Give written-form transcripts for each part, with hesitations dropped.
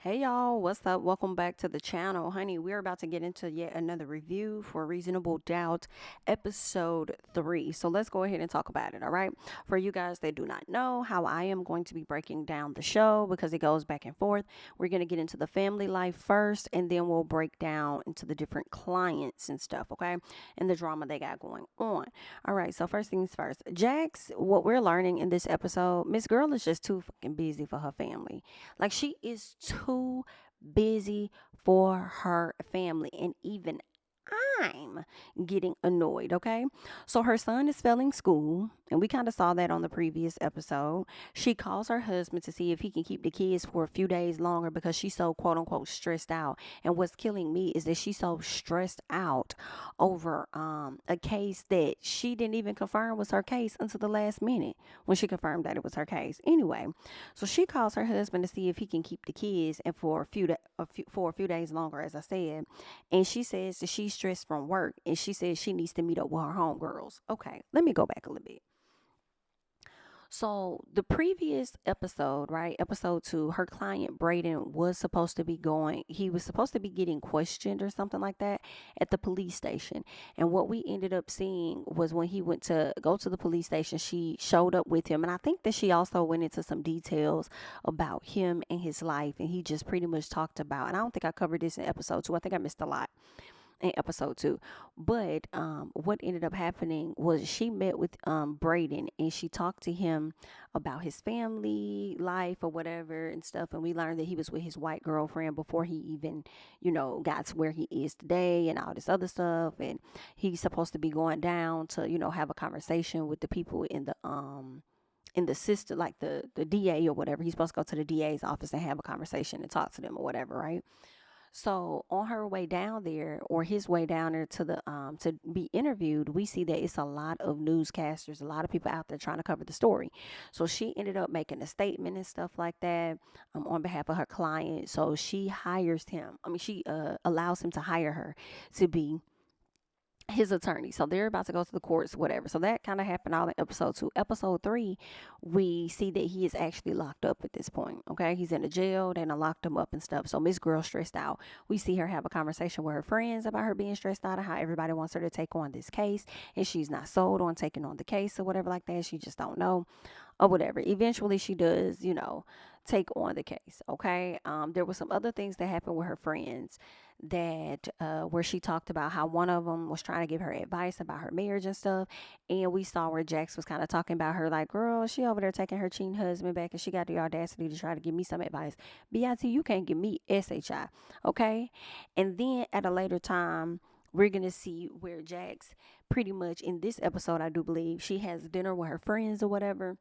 Hey y'all, what's up? Welcome back to the channel. Honey, we're about to get into yet another review for Reasonable Doubt, episode 3. So let's go ahead and talk about it, all right? For you guys that do not know how I am going to be breaking down the show because it goes back and forth, we're going to get into the family life first and then we'll break down into the different clients and stuff, okay? And the drama they got going on. All right, so first things first. Jax, what we're learning in this episode, Miss Girl is just too fucking busy for her family. Like she is too busy for her family. And even I'm getting annoyed, okay? So her son is failing school, and we kind of saw that on the previous episode. She calls her husband to see if he can keep the kids for a few days longer because she's so quote unquote stressed out. And what's killing me is that she's so stressed out over a case that she didn't even confirm was her case until the last minute when she confirmed that it was her case. Anyway, so she calls her husband to see if he can keep the kids and for a few days longer, as I said. And she says that she's stressed from work and she says she needs to meet up with her homegirls. Okay, let me go back a little bit. So the previous episode, right, episode 2, her client Braden was supposed to be going, he was supposed to be getting questioned or something like that at the police station. And what we ended up seeing was when he went to go to the police station, she showed up with him. And I think that she also went into some details about him and his life. And he just pretty much talked about, and I don't think I covered this in episode 2. I think I missed a lot in episode 2. But what ended up happening was she met with Braden and she talked to him about his family life or whatever and stuff. And we learned that he was with his white girlfriend before he even, got to where he is today and all this other stuff. And he's supposed to be going down to, have a conversation with the people in the system, like the DA or whatever. He's supposed to go to the DA's office and have a conversation and talk to them or whatever, right? So on her way down there, or his way down there to the to be interviewed, we see that it's a lot of newscasters, a lot of people out there trying to cover the story. So she ended up making a statement and stuff like that on behalf of her client. So she hires him. I mean, she allows him to hire her to be his attorney. So they're about to go to the courts, whatever. So that kind of happened all in episode 2. Episode 3, we see that he is actually locked up at this point. Okay. He's in the jail. They done locked him up and stuff. So Miss Girl stressed out. We see her have a conversation with her friends about her being stressed out and how everybody wants her to take on this case. And she's not sold on taking on the case or whatever like that. She just don't know or whatever. Eventually she does, take on the case. Okay. There were some other things that happened with her friends that where she talked about how one of them was trying to give her advice about her marriage and stuff. And we saw where Jax was kind of talking about her like, girl, she over there taking her cheating husband back and she got the audacity to try to give me some advice. BIT, you can't give me SHI. Okay. And then at a later time, we're going to see where Jax pretty much in this episode, I do believe, she has dinner with her friends or whatever.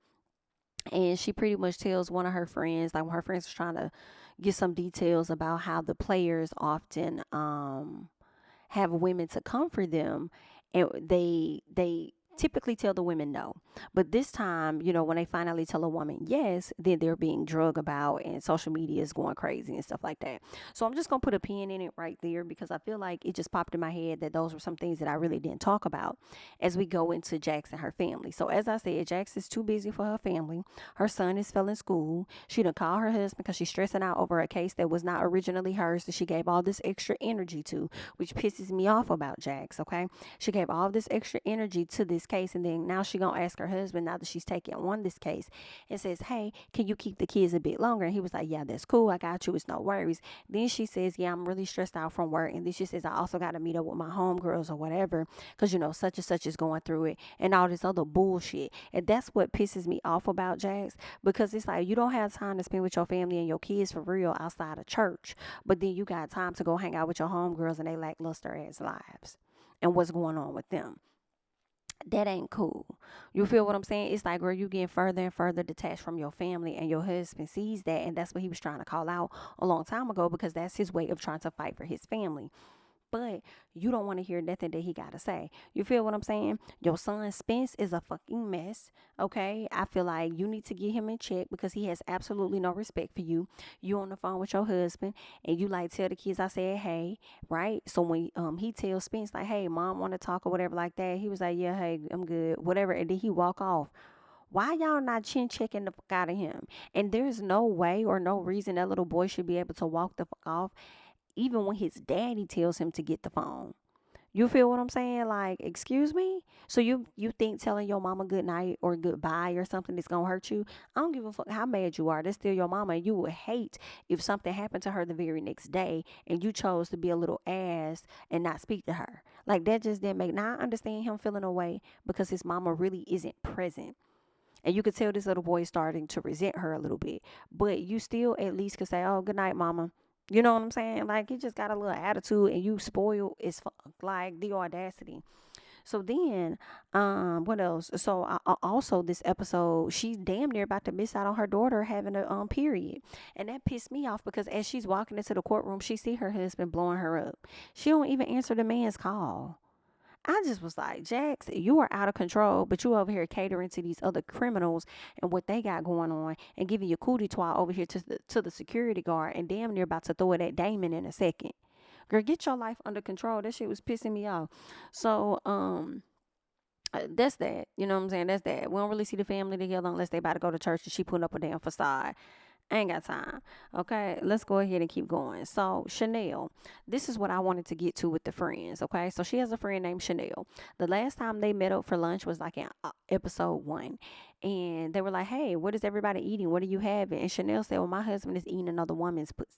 And she pretty much tells one of her friends, like when her friends was trying to get some details about how the players often have women to comfort them, and they typically tell the women no. But this time, when they finally tell a woman yes, then they're being drug about and social media is going crazy and stuff like that. So I'm just gonna put a pin in it right there because I feel like it just popped in my head that those were some things that I really didn't talk about as we go into Jax and her family. So as I said, Jax is too busy for her family. Her son is failing school. She done called her husband because she's stressing out over a case that was not originally hers that she gave all this extra energy to, which pisses me off about Jax, okay? She gave all this extra energy to this case, and then now she gonna ask her husband, now that she's taking on this case, and says, hey, can you keep the kids a bit longer? And he was like, yeah, that's cool, I got you, it's no worries. Then she says, yeah, I'm really stressed out from work. And then she says, I also got to meet up with my homegirls or whatever because such and such is going through it and all this other bullshit. And that's what pisses me off about Jax, because it's like you don't have time to spend with your family and your kids for real outside of church, but then you got time to go hang out with your homegirls and they lackluster ass lives and what's going on with them. That ain't cool. You feel what I'm saying? It's like, girl, you getting further and further detached from your family, and your husband sees that, and that's what he was trying to call out a long time ago because that's his way of trying to fight for his family. But you don't want to hear nothing that he got to say. You feel what I'm saying? Your son Spence is a fucking mess. Okay. I feel like you need to get him in check because he has absolutely no respect for you. You on the phone with your husband and you like tell the kids I said, hey, right? So when he tells Spence like, hey, mom want to talk or whatever like that, he was like, yeah, hey, I'm good, whatever. And then he walk off. Why y'all not chin checking the fuck out of him? And there's no way or no reason that little boy should be able to walk the fuck off, even when his daddy tells him to get the phone. You feel what I'm saying? Like, excuse me? So you think telling your mama good night or goodbye or something is gonna hurt you? I don't give a fuck how mad you are. That's still your mama, and you would hate if something happened to her the very next day and you chose to be a little ass and not speak to her. Like that just didn't make. Now I understand him feeling away because his mama really isn't present. And you could tell this little boy is starting to resent her a little bit. But you still at least could say, oh, good night, mama. You know what I'm saying? Like, he just got a little attitude and you spoiled as fuck. Like, the audacity. So then, what else? So also this episode, she's damn near about to miss out on her daughter having a period, and that pissed me off because as she's walking into the courtroom, she see her husband blowing her up. She don't even answer the man's call. I just was like, Jax, you are out of control, but you over here catering to these other criminals and what they got going on and giving your cootie twat over here to the security guard and damn near about to throw it at Damon in a second. Girl, get your life under control. That shit was pissing me off. So, that's that. You know what I'm saying? That's that. We don't really see the family together unless they about to go to church and she putting up a damn facade. I ain't got time. Okay, let's go ahead and keep going. So, Chanel, this is what I wanted to get to with the friends. Okay, so she has a friend named Chanel. The last time they met up for lunch was like in episode 1. And they were like, hey, what is everybody eating? What are you having? And Chanel said, well, my husband is eating another woman's pussy.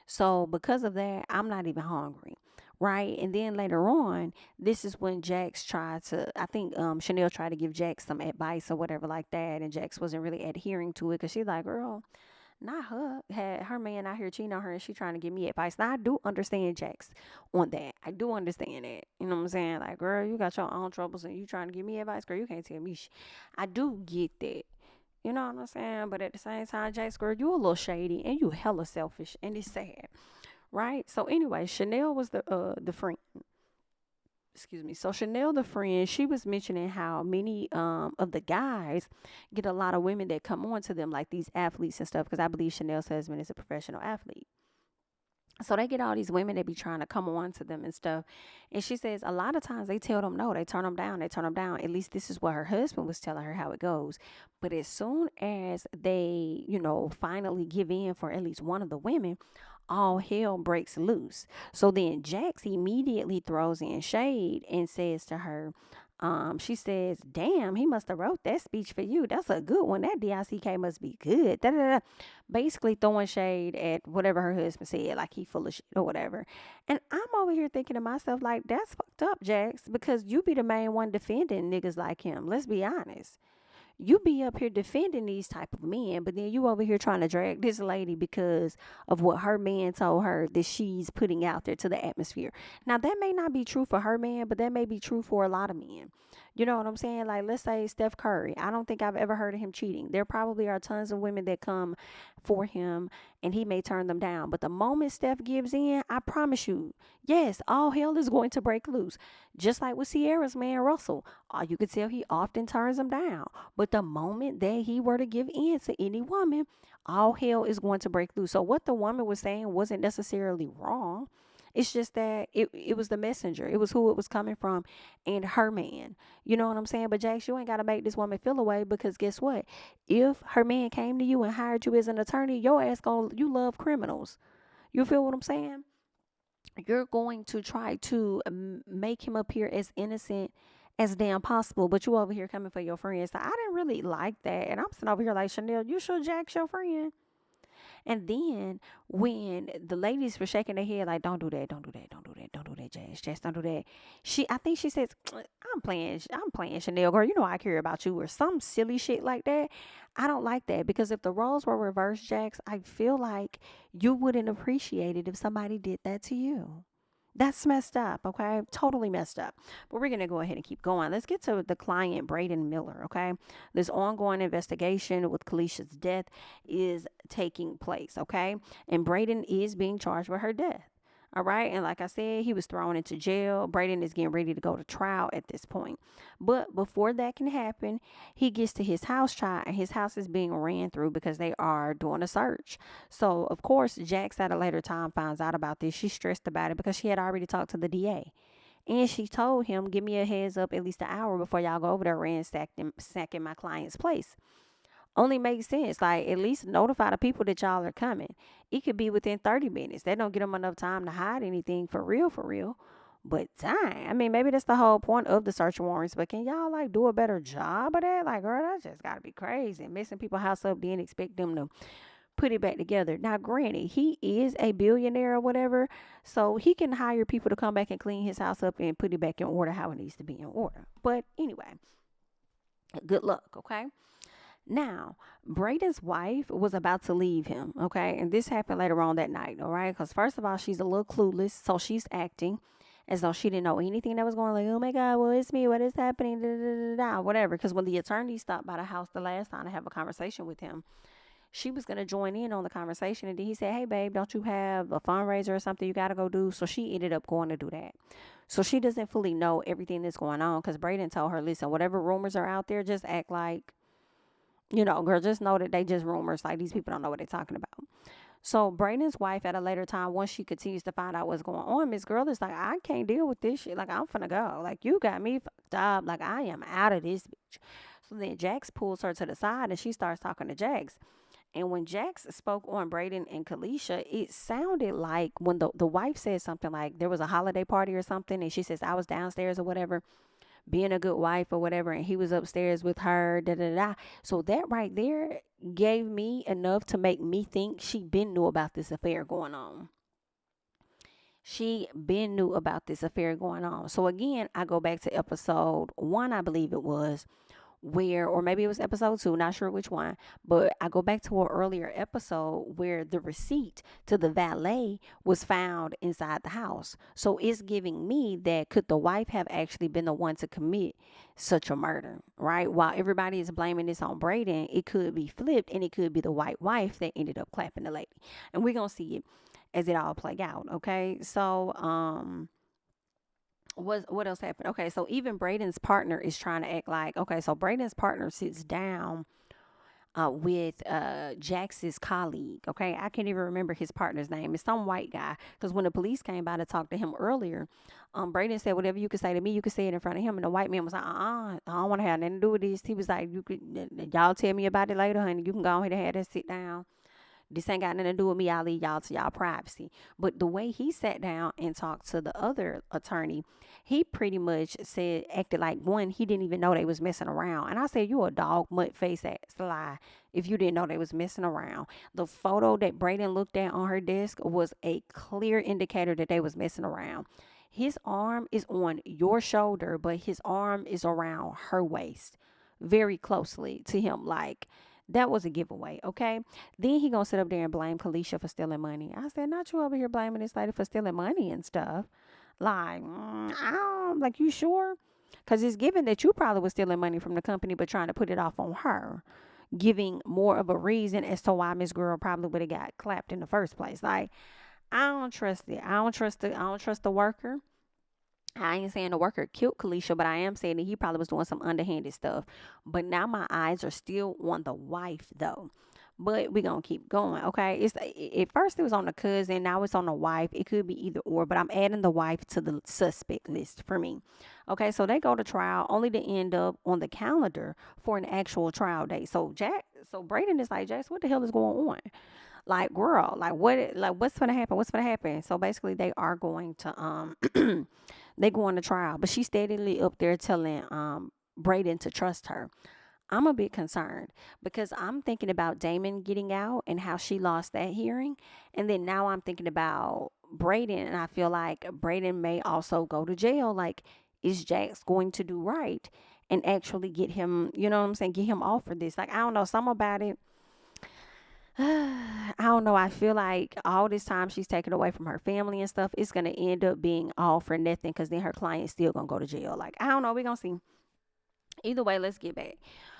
So, because of that, I'm not even hungry. Right. And then later on, this is when Jax tried to, I think Chanel tried to give Jax some advice or whatever like that. And Jax wasn't really adhering to it because she's like, girl, not her. Had her man out here cheating on her and she trying to give me advice. Now I do understand Jax on that. I do understand that. You know what I'm saying? Like, girl, you got your own troubles and you trying to give me advice, girl, you can't tell me I do get that. You know what I'm saying? But at the same time, Jax, girl, you a little shady and you hella selfish and it's sad. Right? So anyway, Chanel was the friend. Excuse me. So Chanel, the friend, she was mentioning how many of the guys get a lot of women that come on to them, like these athletes and stuff. Because I believe Chanel's husband is a professional athlete. So they get all these women that be trying to come on to them and stuff. And she says a lot of times they tell them no, they turn them down, they turn them down. At least this is what her husband was telling her how it goes. But as soon as they, finally give in for at least one of the women, all hell breaks loose. So then Jax immediately throws in shade and says to her, she says, damn, he must have wrote that speech for you. That's a good one. That DICK must be good. Da, da, da. Basically throwing shade at whatever her husband said, like he full of shit or whatever. And I'm over here thinking to myself, like, that's fucked up, Jax, because you be the main one defending niggas like him. Let's be honest. You be up here defending these type of men, but then you over here trying to drag this lady because of what her man told her that she's putting out there to the atmosphere. Now that may not be true for her man, but that may be true for a lot of men. You know what I'm saying? Like, let's say Steph Curry. I don't think I've ever heard of him cheating. There probably are tons of women that come for him and he may turn them down. But the moment Steph gives in, I promise you, yes, all hell is going to break loose. Just like with Sierra's man, Russell. You could tell he often turns them down. But the moment that he were to give in to any woman, all hell is going to break loose. So what the woman was saying wasn't necessarily wrong. It's just that it was the messenger. It was who it was coming from and her man. You know what I'm saying? But Jax, you ain't got to make this woman feel away because guess what? If her man came to you and hired you as an attorney, your ass you love criminals. You feel what I'm saying? You're going to try to make him appear as innocent as damn possible, but you over here coming for your friends. So I didn't really like that. And I'm sitting over here like, Chanel, you should Jax your friend. And then when the ladies were shaking their head like, don't do that, don't do that, don't do that, don't do that, Jax, don't do that. I think she says, I'm playing Chanel, girl. You know I care about you or some silly shit like that. I don't like that because if the roles were reversed, Jax, I feel like you wouldn't appreciate it if somebody did that to you. That's messed up, okay? Totally messed up. But we're going to go ahead and keep going. Let's get to the client, Braden Miller, okay? This ongoing investigation with Kalisha's death is taking place, okay? And Braden is being charged with her death. All right. And like I said, he was thrown into jail. Braden is getting ready to go to trial at this point. But before that can happen, he gets to his house trial and his house is being ran through because they are doing a search. So, of course, Jax at a later time finds out about this. She's stressed about it because she had already talked to the DA. And she told him, give me a heads up at least an hour before y'all go over there ransacking my client's place. Only makes sense. Like, at least notify the people that y'all are coming. It could be within 30 minutes. That don't get them enough time to hide anything for real, for real. But dang, I mean, maybe that's the whole point of the search warrants. But can y'all like do a better job of that? Like, girl, that's just gotta be crazy. Messing people's house up, then expect them to put it back together. Now, granted, he is a billionaire or whatever, so he can hire people to come back and clean his house up and put it back in order how it needs to be in order. But anyway, good luck, okay? Now, Braden's wife was about to leave him, okay? And this happened later on that night, all right? Because first of all, she's a little clueless, so she's acting as though she didn't know anything that was going on. Like, oh my God, well, it's me. What is happening? Da, da, da, da, whatever. Because when the attorney stopped by the house the last time to have a conversation with him, she was going to join in on the conversation. And then he said, hey, babe, don't you have a fundraiser or something you got to go do? So she ended up going to do that. So she doesn't fully know everything that's going on because Braden told her, listen, whatever rumors are out there, just act like, girl, just know that they just rumors. Like, these people don't know what they're talking about. So Braden's wife at a later time, once she continues to find out what's going on, Miss Girl is like, I can't deal with this shit. Like, I'm finna go. Like, you got me fucked up. Like, I am out of this bitch. So then Jax pulls her to the side and she starts talking to Jax. And when Jax spoke on Braden and Kalisha, it sounded like when the wife said something like there was a holiday party or something, and she says, I was downstairs or whatever, being a good wife or whatever, and he was upstairs with her, da da da. So that right there gave me enough to make me think she been knew about this affair going on. She been knew about this affair going on. So again, I go back to episode 1, I believe it was, where, or maybe it was episode 2, not sure which one, but I go back to an earlier episode where the receipt to the valet was found inside the house. So it's giving me that could the wife have actually been the one to commit such a murder, right? While everybody is blaming this on Braden, it could be flipped and it could be the white wife that ended up clapping the lady. And we're going to see it as it all play out, okay? So, what else happened? Okay, so even Braden's partner is trying to act like, okay, so Braden's partner sits down with Jax's colleague. Okay, I can't even remember his partner's name. It's some white guy. Because when the police came by to talk to him earlier, Braden said, whatever you could say to me, you could say it in front of him. And the white man was like, I don't want to have nothing to do with this. He was like, you could, y'all tell me about it later, honey. You can go ahead and have that sit down. This ain't got nothing to do with me. I'll leave y'all to y'all privacy. But the way he sat down and talked to the other attorney, he pretty much acted like, one, he didn't even know they was messing around. And I said, you a dog mutt face ass lie if you didn't know they was messing around. The photo that Braden looked at on her desk was a clear indicator that they was messing around. His arm is on your shoulder, but his arm is around her waist very closely to him. Like, that was a giveaway, okay? Then he gonna sit up there and blame Kalisha for stealing money. I said, not you over here blaming this lady for stealing money and stuff. Like, I don't, like, you sure? Because it's given that you probably was stealing money from the company, but trying to put it off on her, giving more of a reason as to why Miss Girl probably would have got clapped in the first place. Like, I don't trust it. I don't trust the worker. I ain't saying the worker killed Kalisha, but I am saying that he probably was doing some underhanded stuff. But now my eyes are still on the wife, though. But we're going to keep going, okay? At first it was on the cousin, now it's on the wife. It could be either or, but I'm adding the wife to the suspect list for me. Okay, so they go to trial only to end up on the calendar for an actual trial date. So Braden is like, Jax, what the hell is going on? Like, girl, what's gonna happen? What's gonna happen? So basically they are going to they go on the trial, but she's steadily up there telling Braden to trust her. I'm a bit concerned because I'm thinking about Damon getting out and how she lost that hearing. And then now I'm thinking about Braden, and I feel like Braden may also go to jail. Like, is Jax going to do right and actually get him, you know what I'm saying, get him off for this? Like, I don't know, something about it. I don't know. I feel like all this time she's taken away from her family and stuff, it's going to end up being all for nothing because then her client's still going to go to jail. Like, I don't know. We're going to see. Either way, let's get back.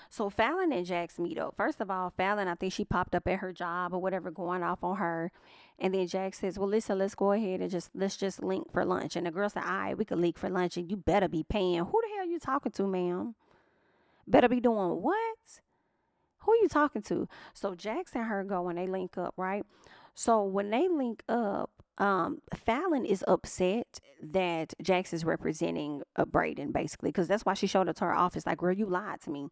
So Fallon and Jax meet up. First of all, Fallon, I think she popped up at her job or whatever going off on her. And then Jax says, well, listen, let's go ahead and let's just link for lunch. And the girl said, all right, we could link for lunch and you better be paying. Who the hell you talking to, ma'am? Better be doing what? Who you talking to? So Jax and her go and they link up, right? So when they link up, Fallon is upset that Jax is representing Braden, basically, because that's why she showed up to her office like, girl, you lied to me.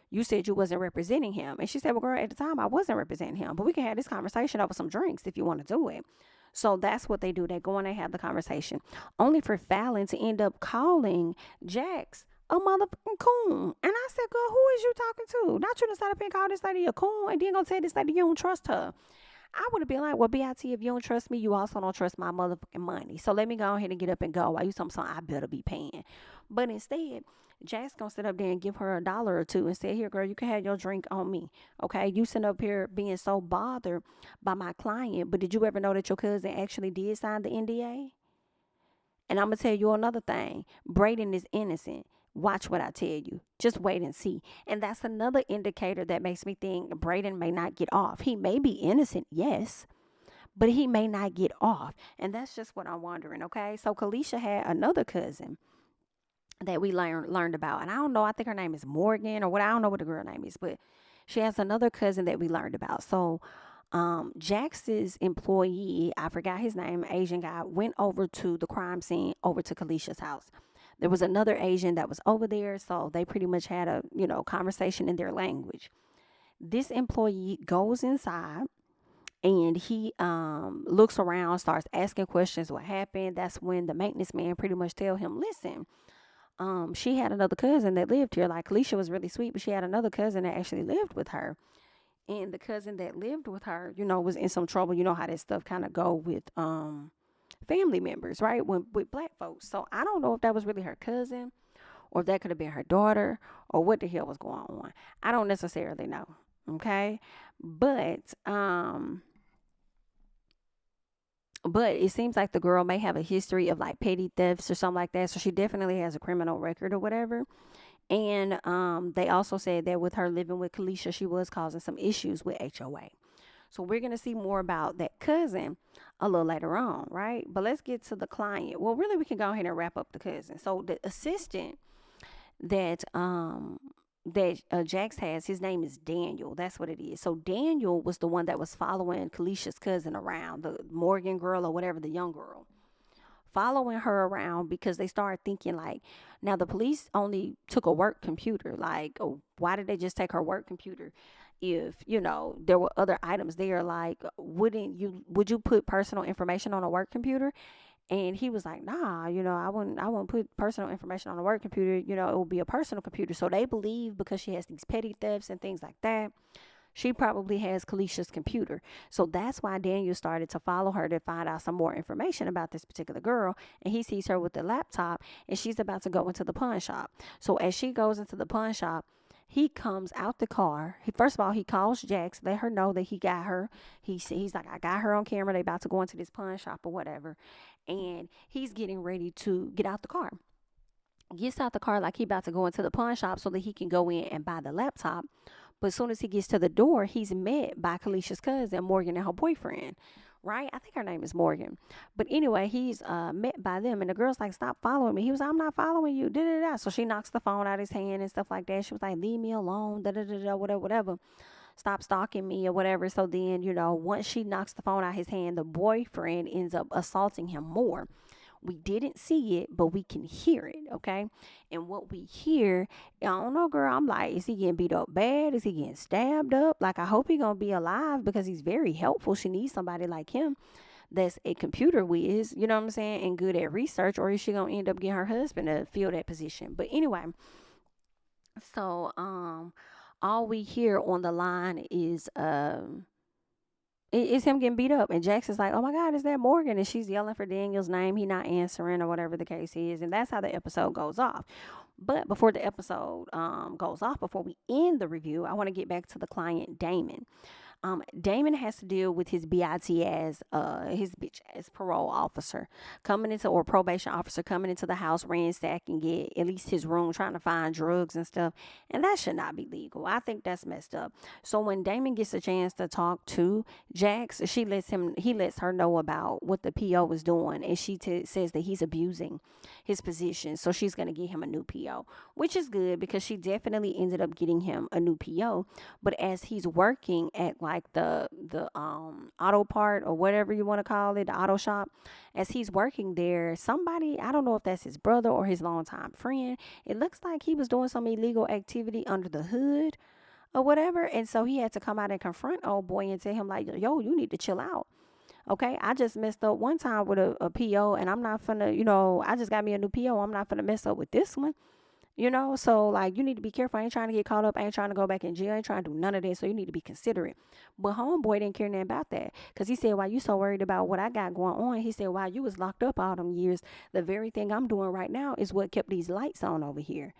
You said you wasn't representing him. And she said, well, girl, at the time I wasn't representing him, but we can have this conversation over some drinks if you want to do it. So that's what they do. They go and they have the conversation, only for Fallon to end up calling Jax a motherfucking coon. And I said, girl, who is you talking to? Not you to start up and call this lady a coon and then go tell this lady you don't trust her. I would have been like, well, BIT, if you don't trust me, you also don't trust my motherfucking money. So let me go ahead and get up and go while you something I better be paying. But instead, Jack's gonna sit up there and give her $1 or $2 and say, here, girl, you can have your drink on me. Okay. You sit up here being so bothered by my client, but did you ever know that your cousin actually did sign the NDA? And I'm gonna tell you another thing. Braden is innocent. Watch what I tell you. Just wait and see. And that's another indicator that makes me think Braden may not get off. He may be innocent, yes, but he may not get off. And that's just what I'm wondering, okay? So Kalisha had another cousin that we learned about. And I don't know, I think her name is Morgan or what, I don't know what the girl name is, but she has another cousin that we learned about. So Jax's employee, I forgot his name, Asian guy, went over to the crime scene, over to Kalisha's house. There was another Asian that was over there, so they pretty much had a, conversation in their language. This employee goes inside and he looks around, starts asking questions, what happened. That's when the maintenance man pretty much tell him, listen, she had another cousin that lived here. Like, Kalisha was really sweet, but she had another cousin that actually lived with her. And the cousin that lived with her, was in some trouble. You know how that stuff kind of go with family members, right? With black folks. So I don't know if that was really her cousin or if that could have been her daughter or what the hell was going on. I don't necessarily know. Okay. But it seems like the girl may have a history of like petty thefts or something like that. So she definitely has a criminal record or whatever. And they also said that with her living with Kalisha, she was causing some issues with HOA. So we're going to see more about that cousin a little later on, right? But let's get to the client. Well, really, we can go ahead and wrap up the cousin. So the assistant that Jax has, his name is Daniel. That's what it is. So Daniel was the one that was following Kalisha's cousin around, the Morgan girl or whatever, the young girl. Following her around because they started thinking like, now the police only took a work computer. Like, oh, why did they just take her work computer? If there were other items there, like, would you put personal information on a work computer? And he was like, nah, I wouldn't put personal information on a work computer. It would be a personal computer. So they believe because she has these petty thefts and things like that, she probably has Kalisha's computer. So that's why Daniel started to follow her to find out some more information about this particular girl. And he sees her with the laptop and she's about to go into the pawn shop. So as she goes into the pawn shop, he comes out the car. First of all, he calls Jax, let her know that he got her. He's like, I got her on camera. They about to go into this pawn shop or whatever. And he's getting ready to get out the car. Gets out the car like he about to go into the pawn shop so that he can go in and buy the laptop. But as soon as he gets to the door, he's met by Kalisha's cousin, Morgan, and her boyfriend, right? I think her name is Morgan. But anyway, he's met by them, and the girl's like, stop following me. He was like, I'm not following you, da-da-da. So she knocks the phone out of his hand and stuff like that. She was like, leave me alone, da-da-da-da, whatever, whatever. Stop stalking me or whatever. So then, once she knocks the phone out of his hand, the boyfriend ends up assaulting him more. We didn't see it, but we can hear it, okay? And what we hear, I don't know, girl, I'm like, is he getting beat up bad? Is he getting stabbed up? Like, I hope he's going to be alive because he's very helpful. She needs somebody like him that's a computer whiz, you know what I'm saying, and good at research, or is she going to end up getting her husband to fill that position? But anyway, so all we hear on the line is it's him getting beat up, and Jackson's like, oh my God, is that Morgan? And she's yelling for Daniel's name. He not answering or whatever the case is. And that's how the episode goes off. But before the episode goes off, before we end the review, I want to get back to the client, Damon. Damon has to deal with his bitch ass parole officer or probation officer coming into the house, ransacking it, at least his room, trying to find drugs and stuff. And that should not be legal. I think that's messed up. So when Damon gets a chance to talk to Jax, he lets her know about what the PO was doing. And she says that he's abusing his position. So she's going to get him a new PO, which is good because she definitely ended up getting him a new PO. But as he's working at like the auto part or whatever you want to call it, the auto shop. As he's working there, somebody, I don't know if that's his brother or his longtime friend, it looks like he was doing some illegal activity under the hood or whatever. And so he had to come out and confront old boy and tell him like, yo, you need to chill out. Okay, I just messed up one time with a PO, and I'm not finna, I just got me a new PO. I'm not finna mess up with this one. So like you need to be careful. I ain't trying to get caught up. I ain't trying to go back in jail. I ain't trying to do none of that. So you need to be considerate. But homeboy didn't care nothing about that. Cause he said, why you so worried about what I got going on? He said, why you was locked up all them years, the very thing I'm doing right now is what kept these lights on over here.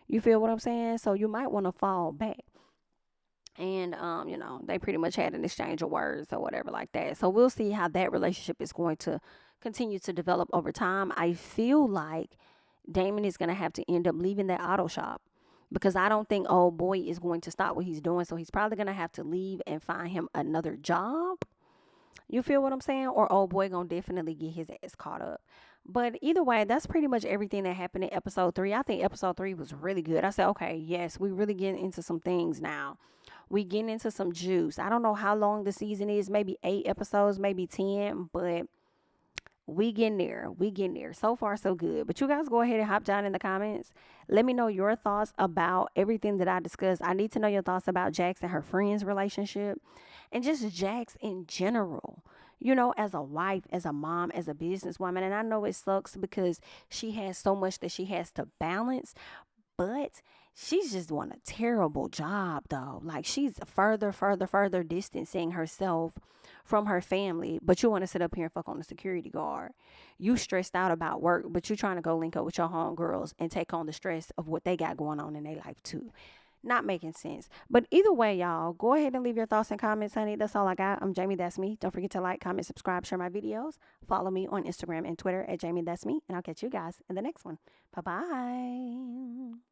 You feel what I'm saying? So you might want to fall back. And they pretty much had an exchange of words or whatever like that. So we'll see how that relationship is going to continue to develop over time. I feel like Damon is going to have to end up leaving that auto shop because I don't think old boy is going to stop what he's doing. So he's probably going to have to leave and find him another job. You feel what I'm saying? Or old boy going to definitely get his ass caught up. But either way, that's pretty much everything that happened in episode 3. I think episode 3 was really good. I said, okay, yes, we really getting into some things now. We getting into some juice. I don't know how long the season is, maybe 8 episodes, maybe 10, but we getting there. We getting there. So far, so good. But you guys go ahead and hop down in the comments. Let me know your thoughts about everything that I discussed. I need to know your thoughts about Jax and her friend's relationship and just Jax in general. As a wife, as a mom, as a businesswoman. And I know it sucks because she has so much that she has to balance, but she's just doing a terrible job though. Like she's further distancing herself from her family. But you want to sit up here and fuck on the security guard. You stressed out about work, but you trying to go link up with your homegirls and take on the stress of what they got going on in their life too. Not making sense. But either way, y'all, go ahead and leave your thoughts and comments, honey. That's all I got. I'm Jamie, that's me. Don't forget to like, comment, subscribe, share my videos. Follow me on Instagram and Twitter at Jamie, that's me. And I'll catch you guys in the next one. Bye-bye.